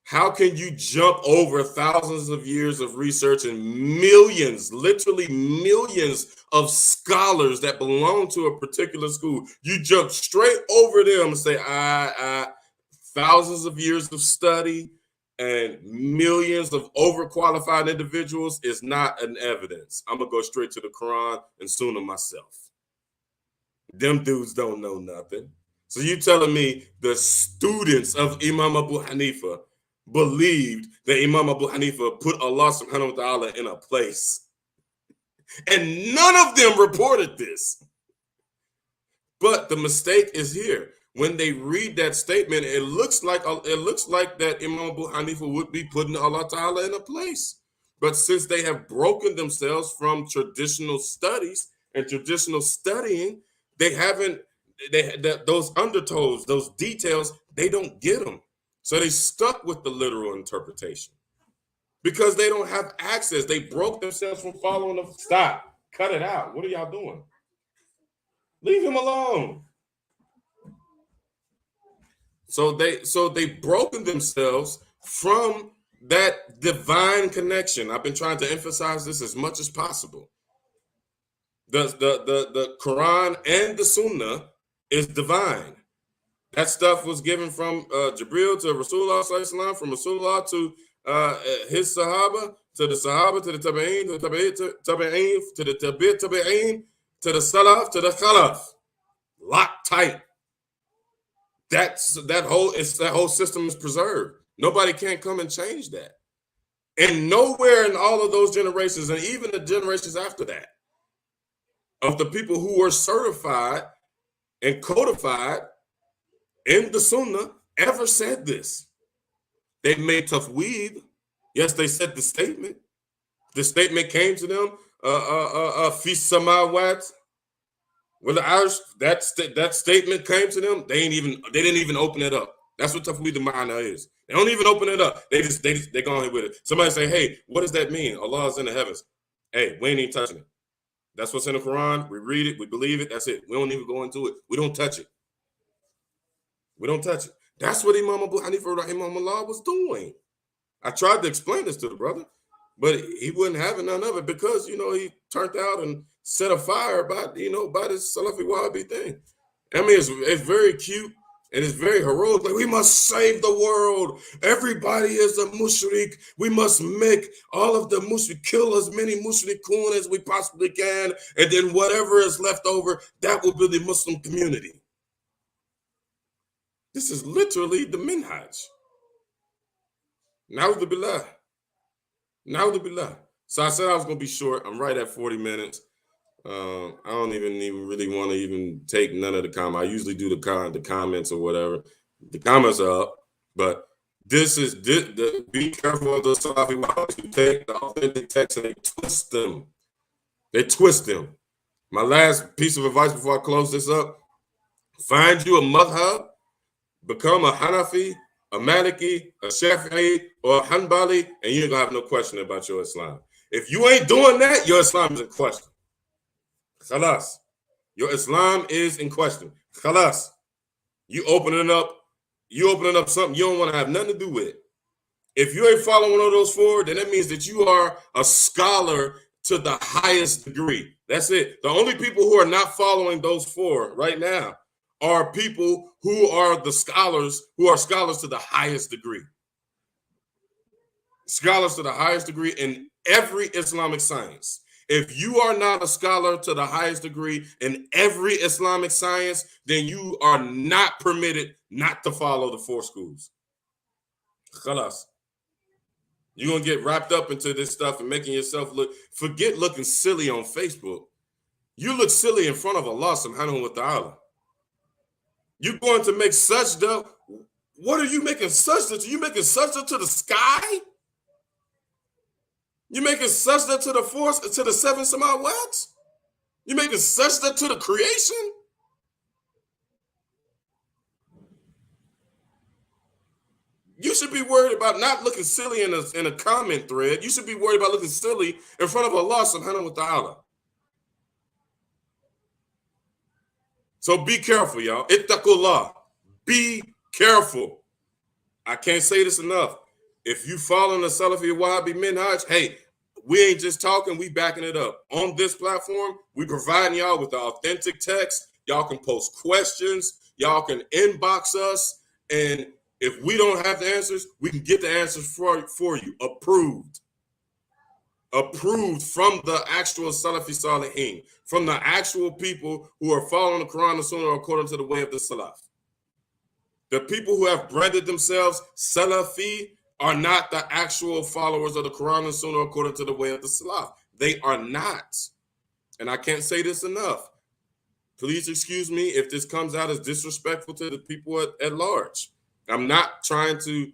How can you jump over thousands of years of research and millions, literally millions of scholars that belong to a particular school? You jump straight over them and say, thousands of years of study and millions of overqualified individuals is not an evidence. I'm going to go straight to the Quran and Sunnah myself. Them dudes don't know nothing. So you telling me the students of Imam Abu Hanifa believed that Imam Abu Hanifa put Allah subhanahu wa ta'ala in a place. And none of them reported this. But the mistake is here. When they read that statement, it looks like that Imam Abu Hanifa would be putting Allah ta'ala in a place. But since they have broken themselves from traditional studies and traditional studying, those undertones, those details, they don't get them. So they stuck with the literal interpretation because they don't have access. They broke themselves from following them. Stop. Cut it out. What are y'all doing? Leave him alone. So they broken themselves from that divine connection. I've been trying to emphasize this as much as possible. The Quran and the Sunnah is divine. That stuff was given from Jibril to Rasulullah, from Rasulullah to his Sahaba, to the Sahaba, to the Tabi'een, to the Tabi'een, to the Tabi'een, to the Salaf, to the Khalaf. Locked tight. That whole system is preserved. Nobody can come and change that. And nowhere in all of those generations, and even the generations after that, of the people who were certified and codified in the Sunnah ever said this. They made tafweed. Yes, they said the statement. The statement came to them, fi samawat. Well, that statement came to them. They didn't even open it up. That's what tafweed the ma'ana is. They don't even open it up. They go ahead with it. Somebody say, hey, what does that mean? Allah is in the heavens. Hey, we ain't even touching it. That's what's in the Quran. We read it, we believe it. That's it. We don't even go into it. We don't touch it. We don't touch it. That's what Imam Abu Hanifa rahimahullah was doing. I tried to explain this to the brother, but he wouldn't have none of it because he turned out and set a fire by this Salafi Wahhabi thing. I mean, it's very cute and it's very heroic. Like, we must save the world. Everybody is a mushrik. We must make all of the mushrik, kill as many mushrikun as we possibly can, and then whatever is left over, that will be the Muslim community. This is literally the minhaj. Na'udhu billah. Na'udhu billah. So I said I was going to be short. I'm right at 40 minutes. I don't even really want to even take none of the comments. I usually do the comments or whatever. The comments are up, but be careful of those Salafi Wahhabis who take the authentic text and they twist them. They twist them. My last piece of advice before I close this up: find you a madhab, become a Hanafi, a Maliki, a Shafi'i, or a Hanbali, and you ain't gonna have no question about your Islam. If you ain't doing that, your Islam is in question. Khalas. Your Islam is in question. Khalas. You opening up something you don't want to have nothing to do with. If you ain't following one of those four, then that means that you are a scholar to the highest degree. That's it. The only people who are not following those four right now are people who are scholars to the highest degree. Scholars to the highest degree in every Islamic science. If you are not a scholar to the highest degree in every Islamic science, then you are not permitted not to follow the four schools. Khalas. You're going to get wrapped up into this stuff and making yourself forget looking silly on Facebook. You look silly in front of Allah subhanahu wa ta'ala. You're going to make sajda. What are you making sajda to? You making sajda to the sky? You making sajda to the force, to the seven samawats? You making sajda to the creation? You should be worried about not looking silly in a comment thread. You should be worried about looking silly in front of Allah subhanahu wa ta'ala. So be careful, y'all. Ittaqullah. Be careful. I can't say this enough. If you following the Salafi Wahhabi minhaj, hey, we ain't just talking, we backing it up. On this platform, we providing y'all with the authentic text. Y'all can post questions. Y'all can inbox us. And if we don't have the answers, we can get the answers for you. Approved. Approved from the actual Salafi Salihin, from the actual people who are following the Quran and Sunnah according to the way of the Salaf. The people who have branded themselves Salafi are not the actual followers of the Quran and Sunnah according to the way of the Salaf. They are not. And I can't say this enough. Please excuse me if this comes out as disrespectful to the people at large. I'm not trying to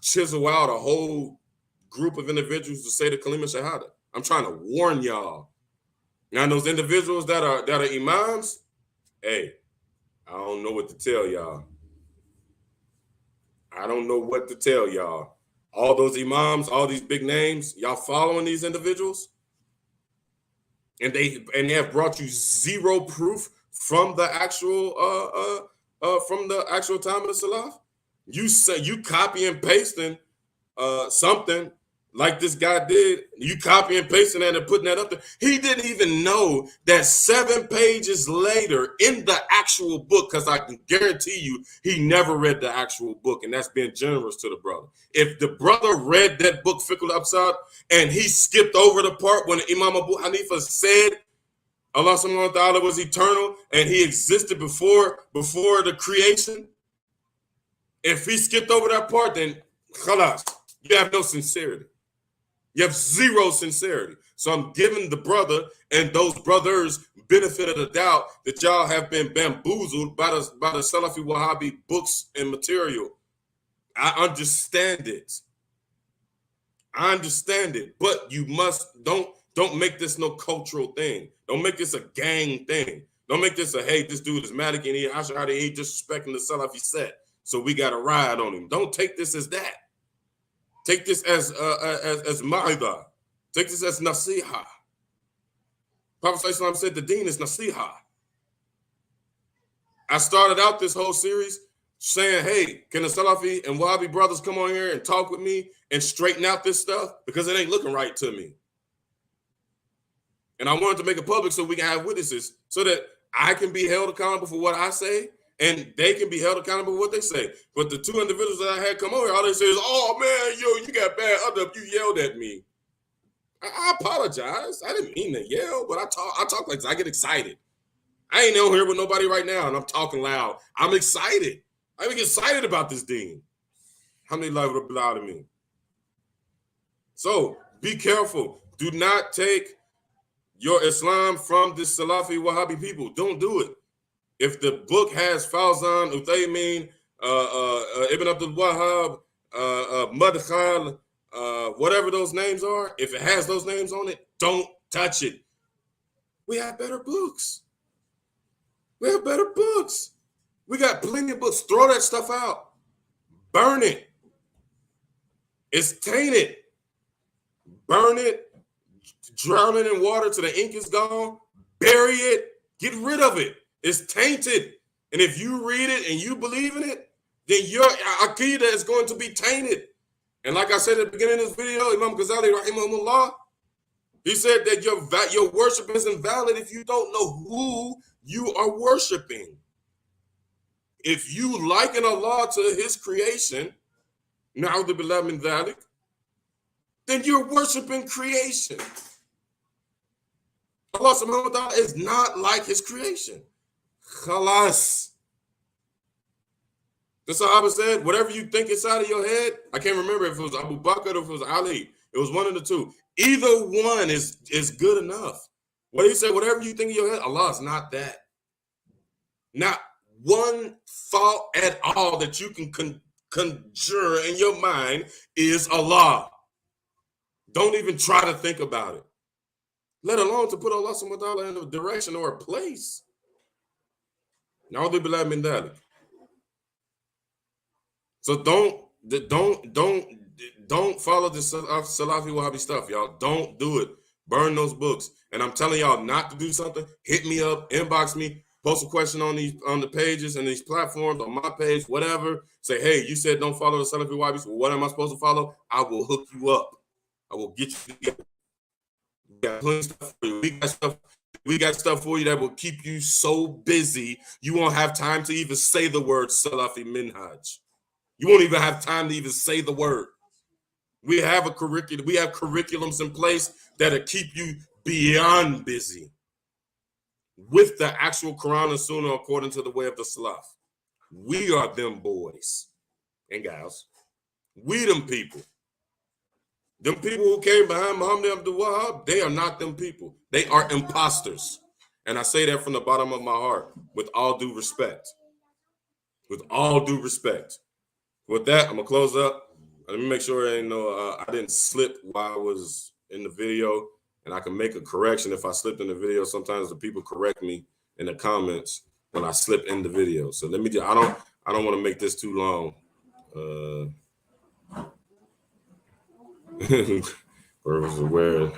chisel out a whole group of individuals to say the Kalima Shahada. I'm trying to warn y'all. Now, those individuals that are imams, hey, I don't know what to tell y'all. I don't know what to tell y'all. All those imams, all these big names, y'all following these individuals? And they have brought you zero proof from the actual time of the Salaf. You say you copy and pasting something like this guy did. You copy and pasting that and putting that up there. He didn't even know that 7 pages later in the actual book, because I can guarantee you he never read the actual book, and that's being generous to the brother. If the brother read that book, Fiqh al-Absad, and he skipped over the part when Imam Abu Hanifa said Allah subhanahu wa ta'ala was eternal and he existed before the creation, if he skipped over that part, then khalas, you have no sincerity. You have zero sincerity. So I'm giving the brother and those brothers benefit of the doubt that y'all have been bamboozled by the Salafi Wahhabi books and material. I understand it. But you don't make this no cultural thing. Don't make this a gang thing. Don't make this a, hey, this dude is Malik and he disrespecting the Salafi set, so we got to ride on him. Don't take this as that. Take this as ma'ida. Take this as nasiha. Prophet Islam said the deen is nasiha. I started out this whole series saying, hey, can the Salafi and Wahhabi brothers come on here and talk with me and straighten out this stuff? Because it ain't looking right to me. And I wanted to make it public so we can have witnesses so that I can be held accountable for what I say and they can be held accountable for what they say. But the two individuals that I had come over, all they say is, oh, man, yo, you got bad up. You yelled at me. I apologize. I didn't mean to yell, but I talk like this. I get excited. I ain't on here with nobody right now, and I'm talking loud. I'm excited. I'm excited about this deen. How many lives would allow to me? So be careful. Do not take your Islam from the Salafi Wahhabi people. Don't do it. If the book has Fawzan, Uthaymin, Ibn Abdul Wahhab, Madkhal, whatever those names are, if it has those names on it, don't touch it. We have better books. We have better books. We got plenty of books. Throw that stuff out. Burn it. It's tainted. Burn it. Drown it in water till the ink is gone. Bury it. Get rid of it. It's tainted. And if you read it and you believe in it, then your Aqidah is going to be tainted. And like I said at the beginning of this video, Imam Ghazali, rahimahullah, he said that your worship isn't valid if you don't know who you are worshiping. If you liken Allah to his creation, na'udhu billah min dhalik, then you're worshiping creation. Allah subhanahu wa ta'ala is not like his creation. Khalas. The Sahaba said, whatever you think inside of your head, I can't remember if it was Abu Bakr or if it was Ali. It was one of the two. Either one is good enough. What he said, whatever you think in your head, Allah is not that. Not one thought at all that you can conjure in your mind is Allah. Don't even try to think about it. Let alone to put Allah subhanahu wa ta'ala in a direction or a place. Na'udhu billah min dhalik. So don't follow the Salafi Wahhabi stuff, y'all. Don't do it. Burn those books. And I'm telling y'all not to do something. Hit me up, inbox me, post a question on the pages and these platforms, on my page, whatever. Say, hey, you said don't follow the Salafi Wahhabis. Well, what am I supposed to follow? I will hook you up. I will get you together. We got plenty of stuff for you. We got stuff for you that will keep you so busy you won't have time to even say the word Salafi Minhaj. You won't even have time to even say the word. We have a curriculum. We have curriculums in place that'll keep you beyond busy with the actual Quran and Sunnah according to the way of the Salaf. We are them boys and gals. We them people. Them people who came behind Muhammad Abdul Wahhab, they are not them people. They are imposters. And I say that from the bottom of my heart with all due respect. With all due respect. With that, I'm going to close up. Let me make sure I didn't slip while I was in the video, and I can make a correction if I slipped in the video. Sometimes the people correct me in the comments when I slip in the video. So let me just, I don't want to make this too long. Where was it? Where?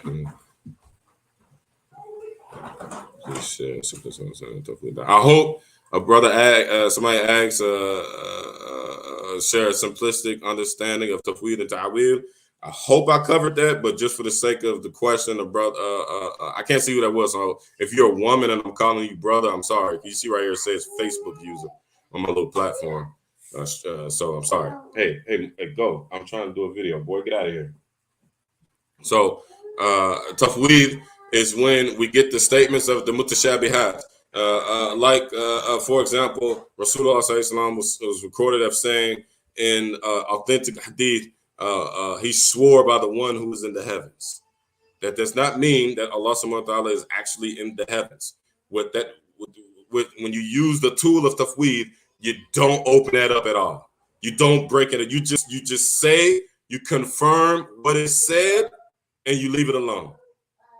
I hope a brother somebody asks share a simplistic understanding of tafweed and ta'wil. I hope I covered that, but just for the sake of the question, the brother, I can't see who that was. So if you're a woman and I'm calling you brother, I'm sorry. You see right here it says Facebook user on my little platform. So I'm sorry. Hey, go. I'm trying to do a video. Boy, get out of here. So tafweed is when we get the statements of the mutashabihat. For example, Rasulullah sallallahu was recorded of saying in authentic hadith, he swore by the one who is in the heavens. That does not mean that Allah subhanahu wa ta'ala is actually in the heavens. When you use the tool of tafweed, you don't open that up at all. You don't break it. You just say, you confirm what is said, and you leave it alone.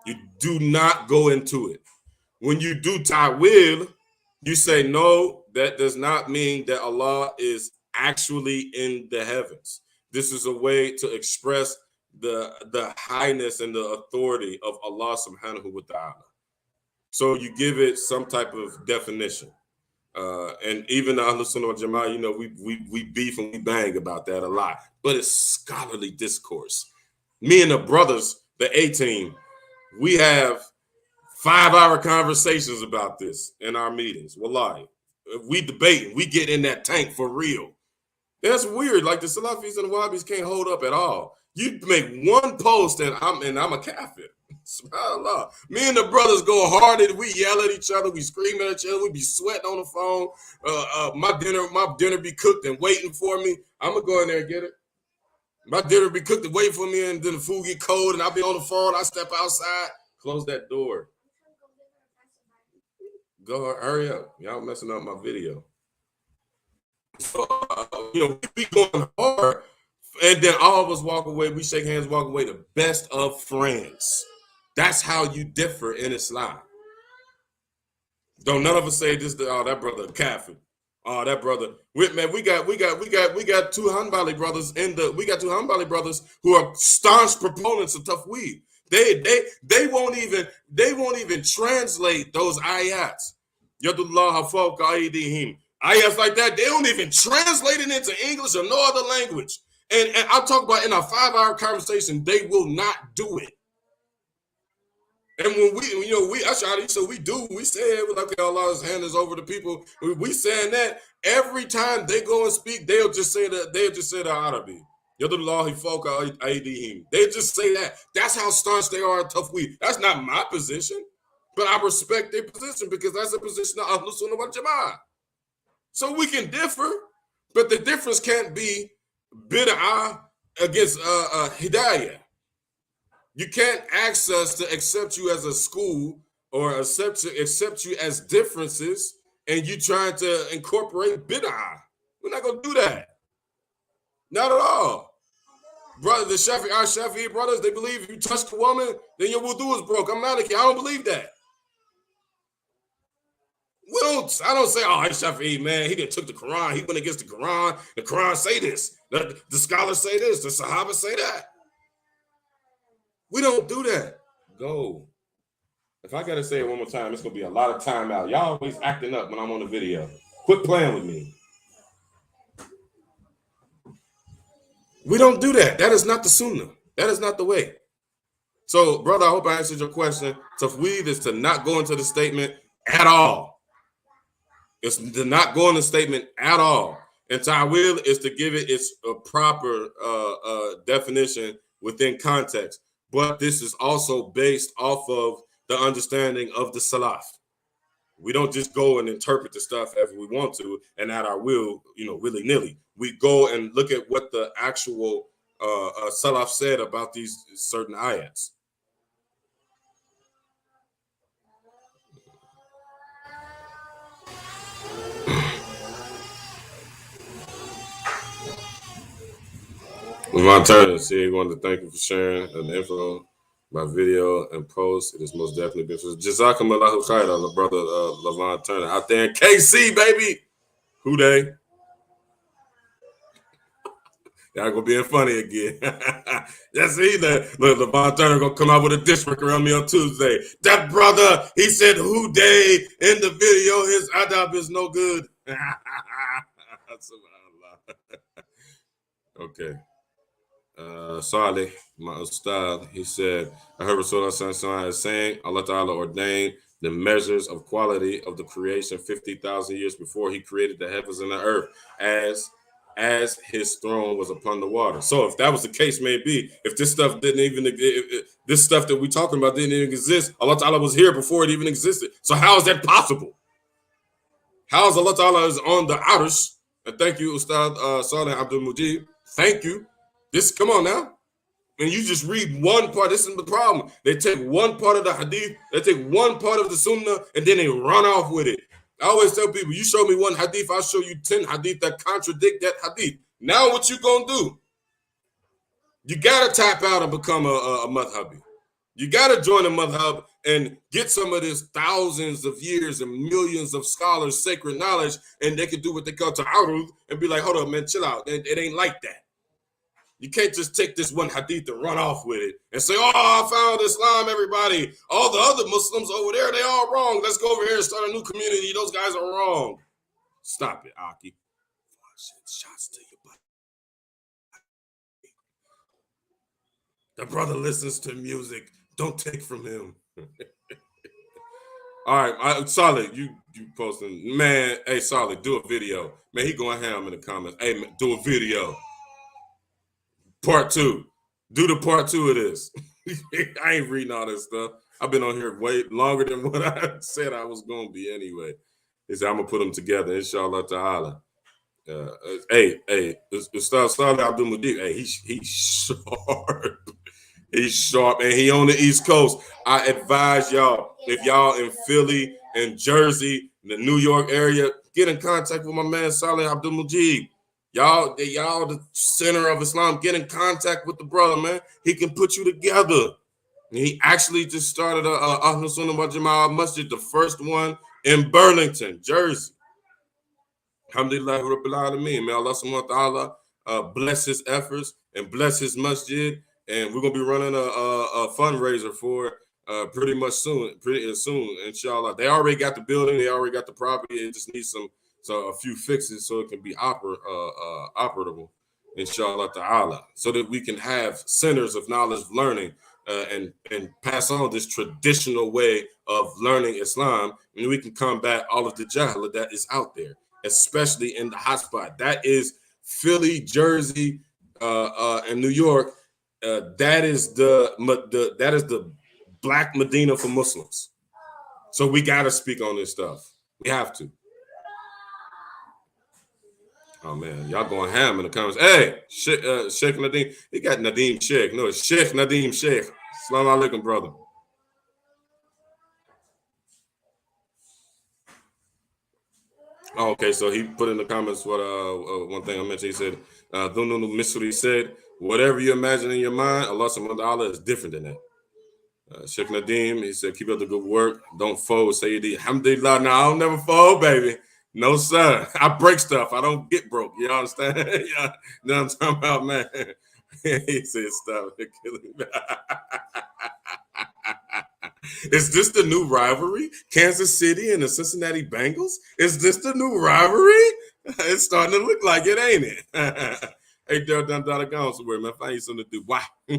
You do not go into it. When you do ta'wil, you say, no, that does not mean that Allah is actually in the heavens. This is a way to express the highness and the authority of Allah subhanahu wa ta'ala. So you give it some type of definition. And even the Ahlus Sunnah wal Jama'ah, you know, we beef and we bang about that a lot, but it's scholarly discourse. Me and the brothers, the A team, we have 5-hour conversations about this in our meetings. Wallahi, we debating, we get in that tank for real. That's weird. Like the Salafis and the Wahhabis can't hold up at all. You make one post and I'm a kafir. SubhanAllah. Me and the brothers go hard and we yell at each other, we scream at each other, we be sweating on the phone. My dinner be cooked and waiting for me. I'm gonna go in there and get it. My dinner be cooked and waiting for me, and then the food get cold and I'll be on the phone. I step outside, close that door. Go hurry up. Y'all messing up my video. So, you know, we going hard, and then all of us walk away. We shake hands, walk away, the best of friends. That's how you differ in Islam. Don't none of us say this. Oh, that brother kafir. Oh, that brother. We got two Hanbali brothers we got two Hanbali brothers who are staunch proponents of tafweed. They won't even translate those ayats. Yadullah fawqa aydihim. Ayats like that, they don't even translate it into English or no other language. And I'll talk about in our 5-hour conversation, they will not do it. And when we say it, okay, Allah's hand is over the people. We saying that every time they go and speak, they'll just say the Arabi. Yadullahi fawqa aydihim. They just say that. That's how staunch they are at tafweed. That's not my position, but I respect their position because that's the position of Ahlus Sunnah wal Jama'ah. So we can differ, but the difference can't be bid'ah against hidayah. You can't ask us to accept you as a school or accept you as differences, and you trying to incorporate bid'ah. We're not gonna do that. Not at all. Brother, our Shafi'i brothers, they believe if you touch the woman, then your wudu is broke. I'm Maliki. I don't believe that. I don't say, oh, Shafi'i, man, he didn't took the Quran. He went against the Quran. The Quran say this. The scholars say this. The Sahaba say that. We don't do that. Go. If I got to say it one more time, it's going to be a lot of time out. Y'all always acting up when I'm on the video. Quit playing with me. We don't do that. That is not the sunnah. That is not the way. So, brother, I hope I answered your question. Tafweed is to not go into the statement at all. It's to not go in the statement at all. And ta'wil is to give it its proper definition within context. But this is also based off of the understanding of the Salaf. We don't just go and interpret the stuff as we want to and at our will, willy-nilly. We go and look at what the actual Salaf said about these certain ayats. My turn. He wanted to thank you for sharing the info, my video and post. It has most definitely been for Jazakumullahu khairan, brother Levon Turner out there in KC, baby. Who they? Y'all gonna be funny again. That's either Levon Turner gonna come out with a diss record around me on Tuesday. That brother, he said who they in the video. His adab is no good. Okay. Salih, my ustad, he said, I heard Rasulullah saying, Allah Ta'ala ordained the measures of quality of the creation 50,000 years before he created the heavens and the earth as his throne was upon the water. So if that was the case, maybe if this stuff this stuff that we're talking about didn't even exist, Allah Ta'ala was here before it even existed. So how is that possible? How is Allah Ta'ala is on the Arsh? And thank you, Ustad Salih Abdul Mujib. Thank you. Come on now. And you just read one part. This is the problem. They take one part of the hadith, they take one part of the sunnah, and then they run off with it. I always tell people, you show me one hadith, I'll show you 10 hadith that contradict that hadith. Now what you gonna do? You gotta tap out and become a madhabi. You gotta join a madhab and get some of this thousands of years and millions of scholars, sacred knowledge, and they can do what they call ta'arud and be like, hold up, man, chill out. It ain't like that. You can't just take this one hadith and run off with it and say, oh, I found Islam, everybody. All the other Muslims over there, they all wrong. Let's go over here and start a new community. Those guys are wrong. Stop it, Aki. Shots to your butt. The brother listens to music. Don't take from him. All right, Solid, you posting. Man, hey, Solid, do a video. Man, he going ham in the comments. Hey, man, do a video. Part 2. Do the part 2 of this. I ain't reading all this stuff. I've been on here way longer than what I said I was going to be anyway. I'm going to put them together, inshallah ta'ala. Hey, Ustaz Salih Abdul Mujib, hey, he's sharp. He's sharp, and he on the East Coast. I advise y'all, if y'all in Philly and Jersey, the New York area, get in contact with my man Salih Abdul Mujib. Y'all the center of Islam. Get in contact with the brother, man. He can put you together. And he actually just started a Ahlul Sunnah wal Jama'ah Masjid, the first one in Burlington, Jersey. Alhamdulillah Rabbil Alameen. May Allah subhanahu wa ta'ala bless his efforts and bless his masjid. And we're gonna be running a fundraiser for it pretty soon, inshallah. They already got the building, they already got the property. It just needs a few fixes so it can be operable, inshallah ta'ala, so that we can have centers of knowledge learning and pass on this traditional way of learning Islam, and we can combat all of the jahla that is out there, especially in the hotspot. That is Philly, Jersey, and New York. That is the Black Medina for Muslims. So we got to speak on this stuff. We have to. Oh man, y'all going ham in the comments. Hey, Sheikh Nadeem. He got Nadeem Sheikh. No, it's Sheikh Nadeem Sheikh. Assalamu alaikum, brother. Oh, okay, so he put in the comments what one thing I mentioned. He said, Dhununu Misri said, whatever you imagine in your mind, Allah subhanahu wa ta'ala is different than that. Sheikh Nadeem, he said, keep up the good work. Don't fold, Sayyidi. Alhamdulillah. No, I'll never fold, baby. No, sir. I break stuff. I don't get broke. You understand? Yeah. Know what I'm talking about, man? He said, stop killing me. Is this the new rivalry? Kansas City and the Cincinnati Bengals? Is this the new rivalry? It's starting to look like it, ain't it? Hey, Daryl done gone somewhere, man. Find you something to do. Why? All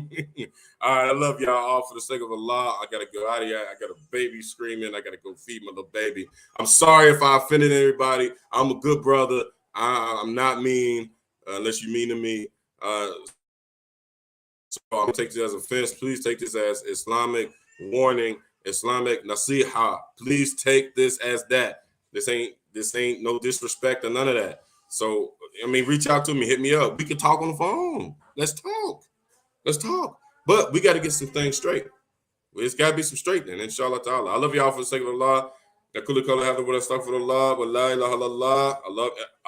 right, I love y'all all for the sake of Allah. I got to go out of here. I got a baby screaming. I got to go feed my little baby. I'm sorry if I offended everybody. I'm a good brother. I'm not mean unless you mean to me. So I'm going to take this as offense. Please take this as Islamic warning, Islamic nasiha. Please take this as that. This ain't no disrespect or none of that. So, I mean, reach out to me, hit me up. We can talk on the phone. Let's talk. But we got to get some things straight. It's got to be some straightening, inshallah ta'ala. I love y'all for the sake of Allah. I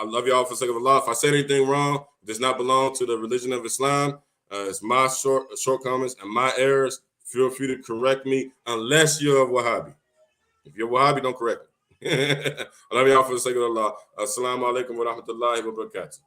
love y'all for the sake of Allah. If I said anything wrong, it does not belong to the religion of Islam. It's my shortcomings and my errors. Feel free to correct me unless you're a Wahhabi. If you're a Wahhabi, don't correct me. I love y'all for the sake of Allah. Assalamu alaikum wa rahmatullahi wa barakatuh.